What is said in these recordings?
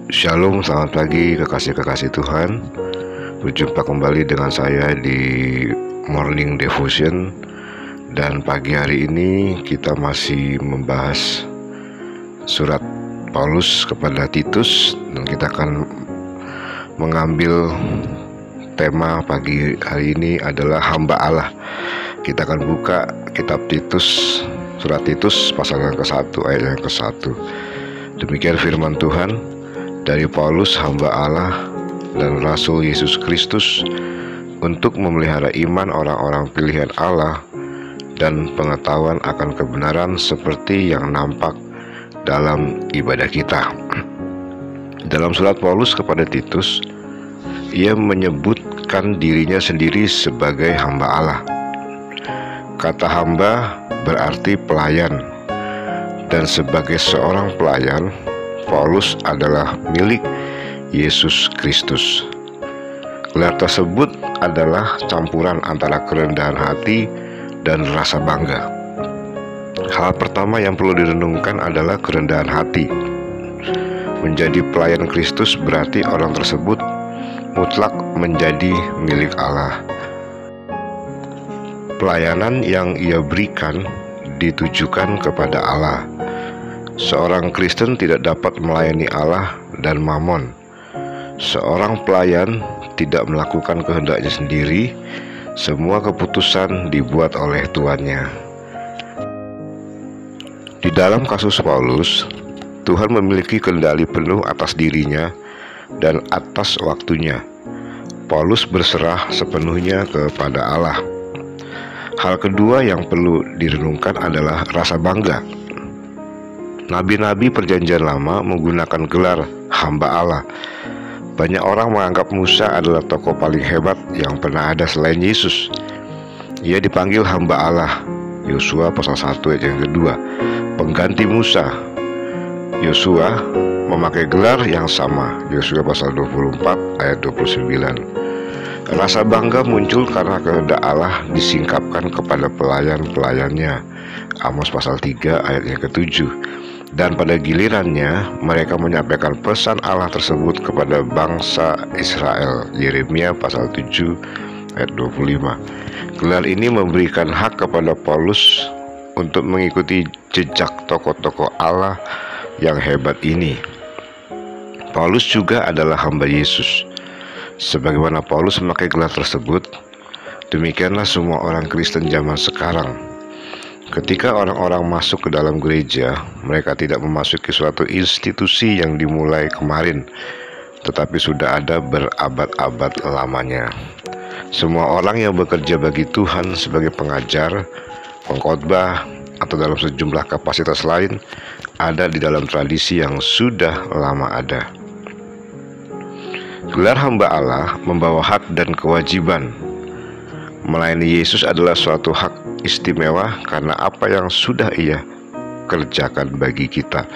Shalom, selamat pagi kekasih-kekasih Tuhan. Berjumpa kembali dengan saya di Morning Devotion. Dan pagi hari ini kita masih membahas surat Paulus kepada Titus. Dan kita akan mengambil tema pagi hari ini adalah hamba Allah. Kita akan buka kitab Titus, surat Titus pasal yang ke-1 ayat yang ke-1. Demikian firman Tuhan dari Paulus, hamba Allah dan Rasul Yesus Kristus, untuk memelihara iman orang-orang pilihan Allah dan pengetahuan akan kebenaran seperti yang nampak dalam ibadah kita. Dalam surat Paulus kepada Titus, ia menyebutkan dirinya sendiri sebagai hamba Allah. Kata hamba berarti pelayan, dan sebagai seorang pelayan, Paulus adalah milik Yesus Kristus. Gelar tersebut adalah campuran antara kerendahan hati dan rasa bangga. Hal pertama yang perlu direnungkan adalah kerendahan hati. Menjadi pelayan Kristus berarti orang tersebut mutlak menjadi milik Allah. Pelayanan yang ia berikan ditujukan kepada Allah. Seorang Kristen tidak dapat melayani Allah dan Mammon. Seorang pelayan tidak melakukan kehendaknya sendiri. Semua keputusan dibuat oleh tuannya. Di dalam kasus Paulus, Tuhan memiliki kendali penuh atas dirinya dan atas waktunya. Paulus berserah sepenuhnya kepada Allah. Hal kedua yang perlu direnungkan adalah rasa bangga. Nabi-nabi perjanjian lama menggunakan gelar hamba Allah. Banyak orang menganggap Musa adalah tokoh paling hebat yang pernah ada selain Yesus. Ia dipanggil hamba Allah, Yosua pasal 1 ayat yang kedua, pengganti Musa. Yosua memakai gelar yang sama, Yosua pasal 24 ayat 29. Rasa bangga muncul karena kehendak Allah disingkapkan kepada pelayan-pelayannya, Amos pasal 3 ayat yang ke-7. Dan pada gilirannya mereka menyampaikan pesan Allah tersebut kepada bangsa Israel, Yeremia pasal 7 ayat 25. Gelar ini memberikan hak kepada Paulus untuk mengikuti jejak tokoh-tokoh Allah yang hebat ini. Paulus juga adalah hamba Yesus. Sebagaimana Paulus memakai gelar tersebut, demikianlah semua orang Kristen zaman sekarang. Ketika orang-orang masuk ke dalam gereja, mereka tidak memasuki suatu institusi yang dimulai kemarin, tetapi sudah ada berabad-abad lamanya. Semua orang yang bekerja bagi Tuhan sebagai pengajar, pengkhotbah, atau dalam sejumlah kapasitas lain ada di dalam tradisi yang sudah lama ada. Gelar hamba Allah membawa hak dan kewajiban. Melayani Yesus adalah suatu hak istimewa karena apa yang sudah ia kerjakan bagi kita.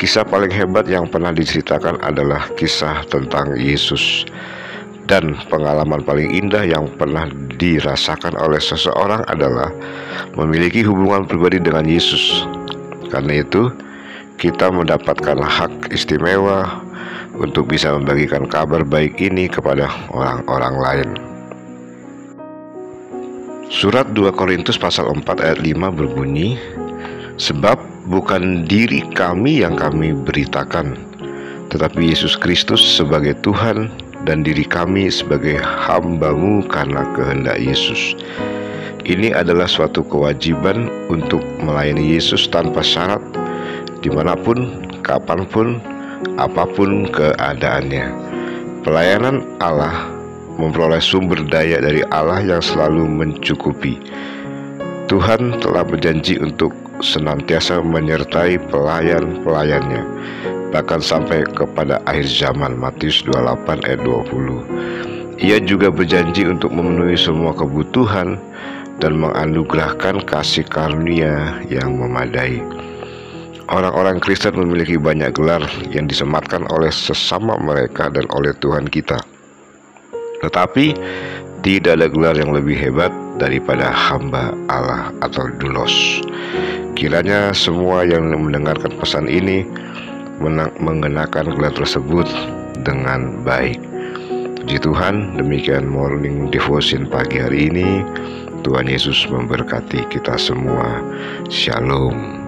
Kisah paling hebat yang pernah diceritakan adalah kisah tentang Yesus. Dan pengalaman paling indah yang pernah dirasakan oleh seseorang adalah memiliki hubungan pribadi dengan Yesus. Karena itu, kita mendapatkan hak istimewa untuk bisa membagikan kabar baik ini kepada orang-orang lain. Surat 2 Korintus pasal 4 ayat 5 berbunyi, sebab bukan diri kami yang kami beritakan, tetapi Yesus Kristus sebagai Tuhan dan diri kami sebagai hamba-Mu karena kehendak Yesus. Ini adalah suatu kewajiban untuk melayani Yesus tanpa syarat, dimanapun, kapanpun, apapun keadaannya. Pelayanan Allah memperoleh sumber daya dari Allah yang selalu mencukupi. Tuhan telah berjanji untuk senantiasa menyertai pelayan-pelayannya, bahkan sampai kepada akhir zaman, Matius 28 ayat 20. Ia juga berjanji untuk memenuhi semua kebutuhan dan menganugerahkan kasih karunia yang memadai. Orang-orang Kristen memiliki banyak gelar yang disematkan oleh sesama mereka dan oleh Tuhan kita. Tetapi tidak ada gelar yang lebih hebat daripada hamba Allah atau doulos. Kiranya semua yang mendengarkan pesan ini mengenakan gelar tersebut dengan baik. Puji Tuhan, demikian morning devotion pagi hari ini. Tuhan Yesus memberkati kita semua. Shalom.